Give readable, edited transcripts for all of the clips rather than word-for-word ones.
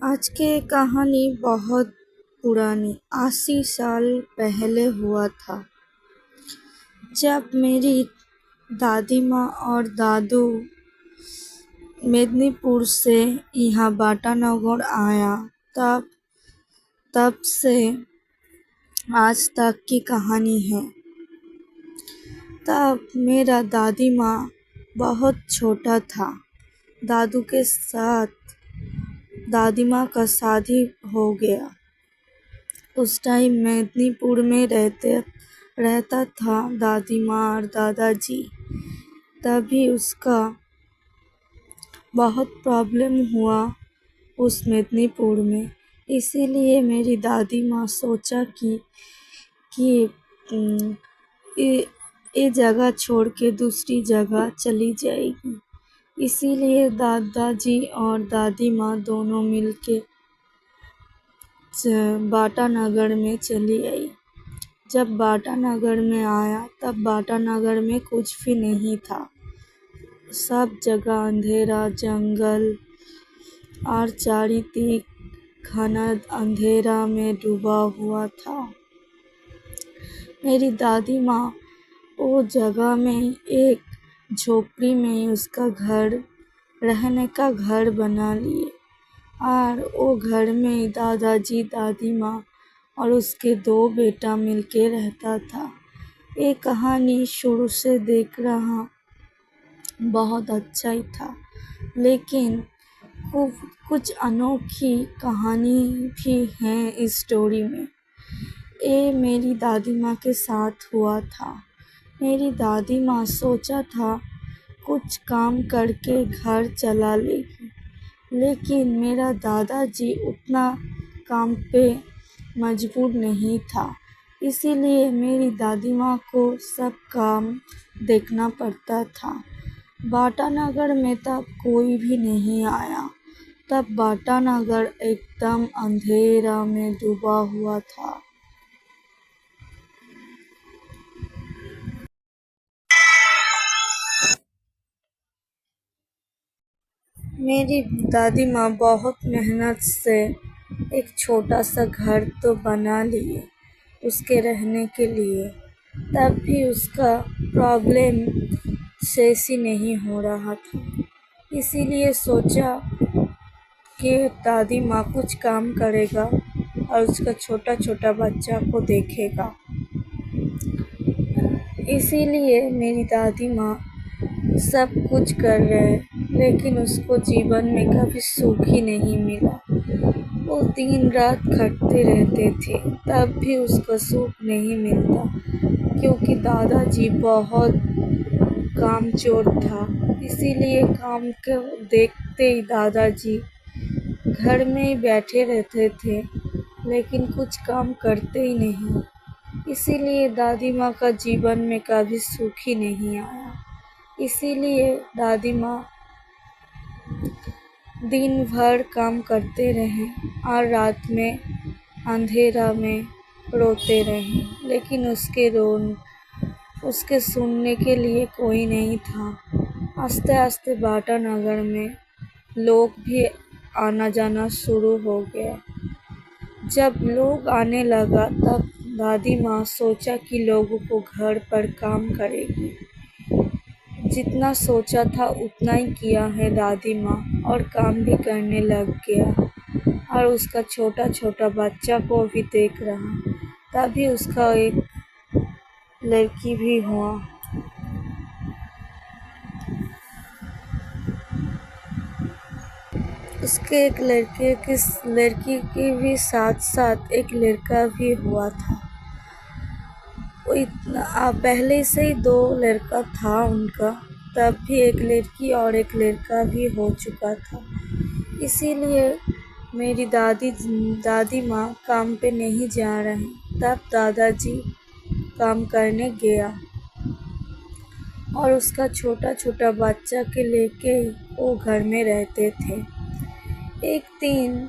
आज की कहानी बहुत पुरानी 80 साल पहले हुआ था, जब मेरी दादी माँ और दादू मेदिनीपुर से यहाँ बाटानगर आया। तब से आज तक की कहानी है। तब मेरा दादी माँ बहुत छोटा था। दादू के साथ दादी माँ का शादी हो गया। उस टाइम मेदिनीपुर में रहता था दादी माँ और दादाजी। तभी उसका बहुत प्रॉब्लम हुआ उस मेदिनीपुर में। इसीलिए मेरी दादी माँ सोचा कि ये जगह छोड़ के दूसरी जगह चली जाएगी। इसीलिए दादाजी और दादी माँ दोनों मिलके बाटानगर में चली आई। जब बाटानगर में आया तब बाटानगर में कुछ भी नहीं था। सब जगह अंधेरा, जंगल और चारिदिक घना अंधेरा में डूबा हुआ था। मेरी दादी माँ वो जगह में एक झोपड़ी में उसका रहने का घर बना लिए और वो घर में दादाजी, दादी माँ और उसके 2 बेटा मिलके रहता था। ये कहानी शुरू से देख रहा बहुत अच्छा ही था, लेकिन कुछ अनोखी कहानी भी है इस स्टोरी में। ये मेरी दादी माँ के साथ हुआ था। मेरी दादी माँ सोचा था कुछ काम करके घर चला लेगी, लेकिन मेरा दादाजी उतना काम पे मजबूर नहीं था। इसीलिए मेरी दादी माँ को सब काम देखना पड़ता था। बाटानगर में तब कोई भी नहीं आया। तब बाटानगर एकदम अंधेरा में डूबा हुआ था। मेरी दादी माँ बहुत मेहनत से एक छोटा सा घर तो बना लिए उसके रहने के लिए। तब भी उसका प्रॉब्लम सही नहीं हो रहा था। इसीलिए सोचा कि दादी माँ कुछ काम करेगा और उसका छोटा छोटा बच्चा को देखेगा। इसीलिए मेरी दादी माँ सब कुछ कर रहे, लेकिन उसको जीवन में कभी सुख ही नहीं मिला। वो दिन रात खटते रहते थे, तब भी उसको सुख नहीं मिलता, क्योंकि दादाजी बहुत कामचोर था। इसीलिए काम को देखते ही दादाजी घर में ही बैठे रहते थे, लेकिन कुछ काम करते ही नहीं। इसीलिए दादी माँ का जीवन में कभी सुख ही नहीं आया। इसीलिए दादी माँ दिन भर काम करते रहे और रात में अंधेरा में रोते रहे, लेकिन उसके सुनने के लिए कोई नहीं था। आस्ते आस्ते बाटानगर में लोग भी आना जाना शुरू हो गया। जब लोग आने लगा तब दादी माँ सोचा कि लोगों को घर पर काम करेगी। जितना सोचा था उतना ही किया है दादी माँ, और काम भी करने लग गया और उसका छोटा छोटा बच्चा को भी देख रहा। तभी उसका एक लड़की भी हुआ। उसके एक लड़की के भी साथ साथ एक लड़का भी हुआ था। वो पहले से ही 2 लड़का था उनका, तब भी एक लड़की और एक लड़का भी हो चुका था। इसीलिए मेरी दादी माँ काम पे नहीं जा रहे। तब दादाजी काम करने गया और उसका छोटा छोटा बच्चा के लेके वो घर में रहते थे। एक दिन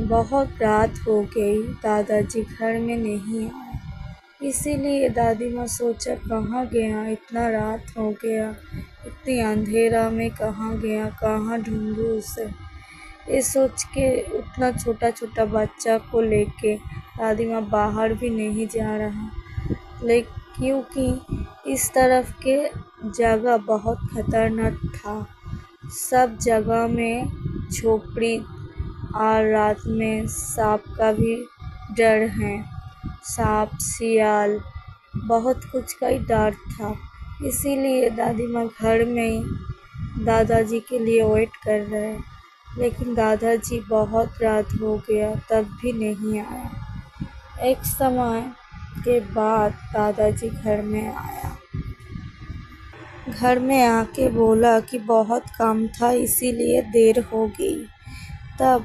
बहुत रात हो गई, दादाजी घर में नहीं आए। इसीलिए दादी माँ सोचा कहाँ गया, इतना रात हो गया, इतनी अंधेरा में कहाँ गया, कहाँ ढूंढूं उसे। ये सोच के उतना छोटा छोटा बच्चा को लेके दादी माँ बाहर भी नहीं जा रहा, लेकिन क्योंकि इस तरफ के जगह बहुत खतरनाक था। सब जगह में झोपड़ी और रात में सांप का भी डर है। सांप, सियाल, बहुत कुछ का ही डर था। इसीलिए दादी माँ घर में ही दादाजी के लिए वेट कर रहे, लेकिन दादाजी बहुत रात हो गया तब भी नहीं आया। एक समय के बाद दादाजी घर में आया। घर में आके बोला कि बहुत काम था इसीलिए देर हो गई। तब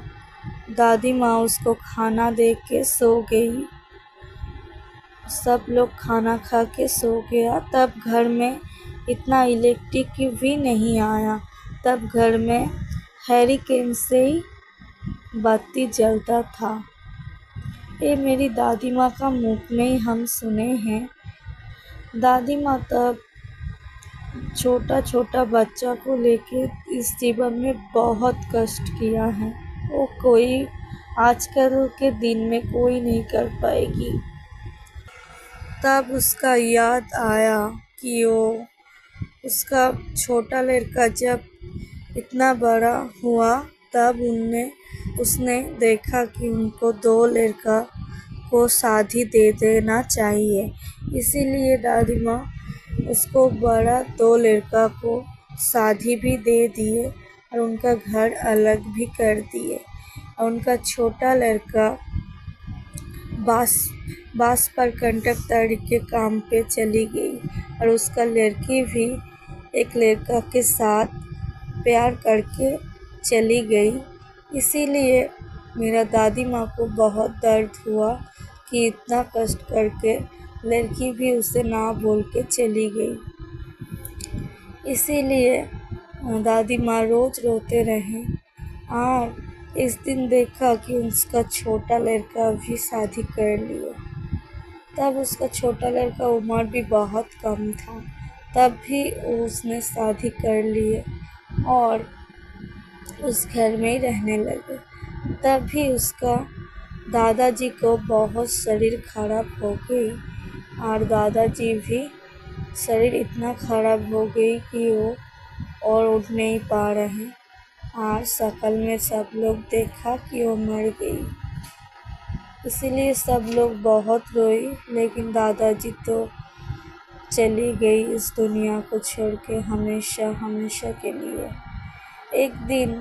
दादी माँ उसको खाना दे के सो गई। सब लोग खाना खा के सो गया। तब घर में इतना इलेक्ट्रिक भी नहीं आया। तब घर में हैरिकेन से ही बत्ती जलता था। ये मेरी दादी माँ का मुख में ही हम सुने हैं। दादी माँ तब छोटा छोटा बच्चा को लेके इस जीवन में बहुत कष्ट किया है। वो कोई आजकल के दिन में कोई नहीं कर पाएगी। तब उसका याद आया कि उसका छोटा लड़का जब इतना बड़ा हुआ तब उसने देखा कि उनको 2 लड़का को शादी दे देना चाहिए। इसीलिए दादी माँ उसको बड़ा 2 लड़का को शादी भी दे दिए और उनका घर अलग भी कर दिए। और उनका छोटा लड़का बास पर कंडक्टर के काम पे चली गई और उसका लड़की भी एक लड़का के साथ प्यार करके चली गई। इसीलिए मेरा दादी माँ को बहुत दर्द हुआ कि इतना कष्ट करके लड़की भी उसे ना बोल के चली गई। इसीलिए दादी माँ रोज रोते रहे। और इस दिन देखा कि उसका छोटा लड़का भी शादी कर लिया। तब उसका छोटा लड़का उम्र भी बहुत कम था, तब भी उसने शादी कर लिए और उस घर में ही रहने लगे। तब भी उसका दादाजी को बहुत शरीर खराब हो गई और दादाजी भी शरीर इतना खराब हो गई कि वो और उठ नहीं पा रहे और शक्ल में सब लोग देखा कि वो मर गई। इसीलिए सब लोग बहुत रोए, लेकिन दादाजी तो चली गई इस दुनिया को छोड़ के हमेशा हमेशा के लिए। एक दिन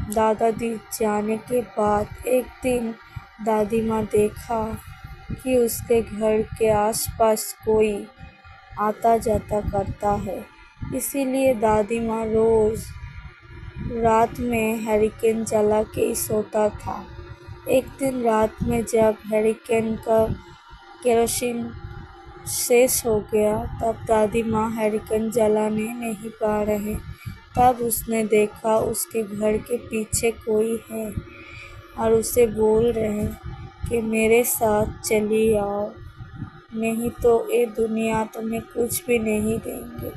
दादाजी जाने के बाद एक दिन दादी माँ देखा कि उसके घर के आसपास कोई आता जाता करता है। इसीलिए दादी माँ रोज़ रात में हैरिकेन जला के ही सोता था। एक दिन रात में जब हैरिकेन का केरोसिन शेष हो गया तब दादी माँ हैरिकेन जलाने नहीं पा रहे। तब उसने देखा उसके घर के पीछे कोई है और उसे बोल रहे कि मेरे साथ चली आओ, नहीं तो ये दुनिया तुम्हें कुछ भी नहीं देंगे।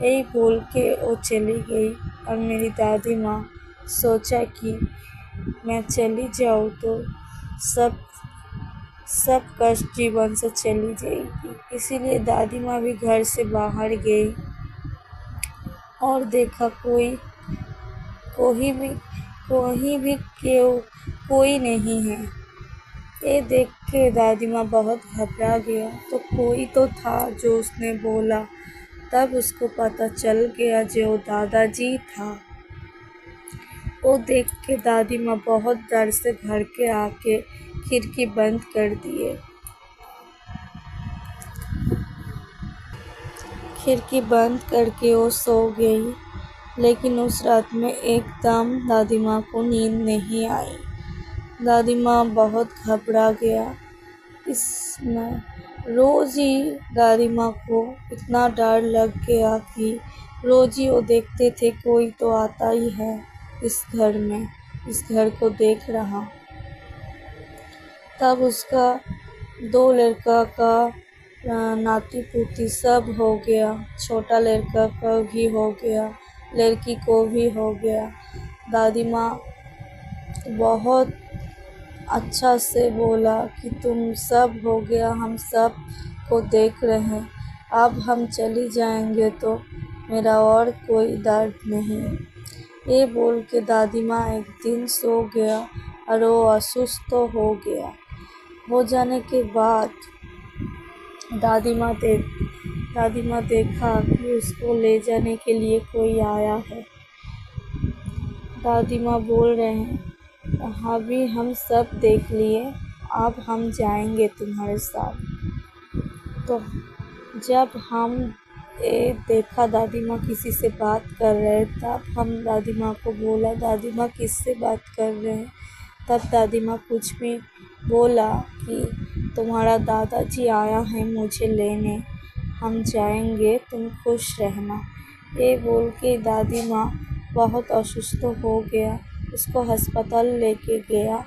यही बोल के वो चली गई और मेरी दादी माँ सोचा कि मैं चली जाऊँ तो सब कष्ट जीवन से चली जाएगी। इसीलिए दादी माँ भी घर से बाहर गई और देखा कोई नहीं है। ये देख के दादी माँ बहुत घबरा गया। तो कोई तो था जो उसने बोला। तब उसको पता चल गया जो दादाजी था। वो देख के दादी माँ बहुत डर से घर के आके खिड़की बंद कर दिए। खिड़की बंद करके वो सो गई। लेकिन उस रात में एकदम दादी माँ को नींद नहीं आई। दादी माँ बहुत घबरा गया। इसमें रोज़ ही दादी माँ को इतना डर लग गया कि रोज़ ही वो देखते थे कोई तो आता ही है इस घर में, इस घर को देख रहा। तब उसका 2 लड़का का नाती पोती सब हो गया। छोटा लड़का का भी हो गया, लड़की को भी हो गया। दादी माँ बहुत अच्छा से बोला कि तुम सब हो गया, हम सब को देख रहे हैं, अब हम चली जाएंगे तो मेरा और कोई दर्द नहीं। ये बोल के दादी माँ एक दिन सो गया और वो असुस्थ तो हो गया। हो जाने के बाद दादी माँ देखा कि उसको ले जाने के लिए कोई आया है। दादी माँ बोल रहे हैं, अभी हम सब देख लिए, अब हम जाएंगे तुम्हारे साथ। तो जब हम देखा दादी माँ किसी से बात कर रहे, तब हम दादी माँ को बोला, दादी माँ किससे बात कर रहे हैं? तब दादी माँ कुछ भी बोला कि तुम्हारा दादाजी आया है मुझे लेने, हम जाएंगे, तुम खुश रहना। ये बोल के दादी माँ बहुत असुस्थ हो गया, उसको अस्पताल लेके गया,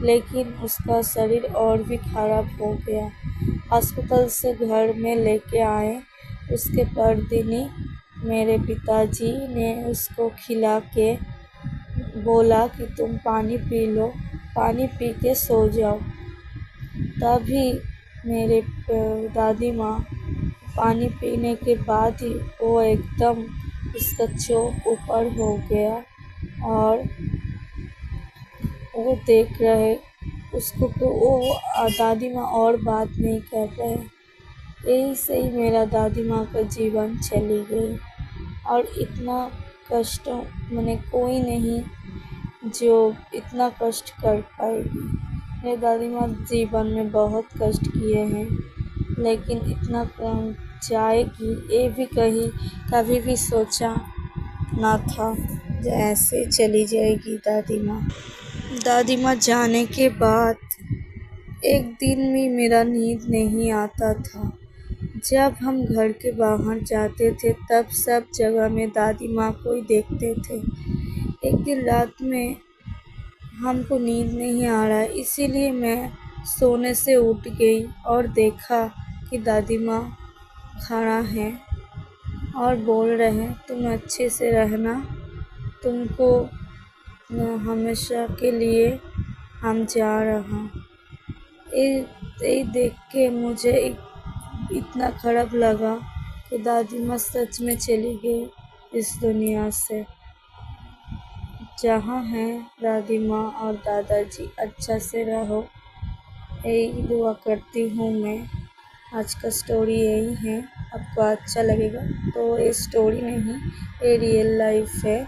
लेकिन उसका शरीर और भी खराब हो गया। अस्पताल से घर में लेके आए, उसके परदिन ही मेरे पिताजी ने उसको खिला के बोला कि तुम पानी पी लो, पानी पी के सो जाओ। तभी मेरे दादी माँ पानी पीने के बाद ही वो एकदम उसका चोट ऊपर हो गया और वो देख रहे उसको, तो वो दादी माँ और बात नहीं कर रहे। यही से ही मेरा दादी माँ का जीवन चली गई। और इतना कष्ट मैंने कोई नहीं जो इतना कष्ट कर पाएगी। मेरी दादी माँ जीवन में बहुत कष्ट किए हैं, लेकिन इतना जाएगी ये भी कभी भी सोचा ना था। ऐसे चली जाएगी दादी माँ। दादी माँ जाने के बाद एक दिन भी मेरा नींद नहीं आता था। जब हम घर के बाहर जाते थे तब सब जगह में दादी माँ को ही देखते थे। एक दिन रात में हमको नींद नहीं आ रहा, इसीलिए मैं सोने से उठ गई और देखा कि दादी माँ खड़ा है और बोल रहे हैं, तुम अच्छे से रहना, तुमको हमेशा के लिए हम जा रहा। ये देख के मुझे इतना खराब लगा कि दादी माँ सच में चली गई इस दुनिया से। जहाँ हैं दादी माँ और दादाजी, अच्छा से रहो, यही दुआ करती हूँ मैं। आज का स्टोरी यही है, आपको अच्छा लगेगा तो ये स्टोरी नहीं, ये रियल लाइफ है।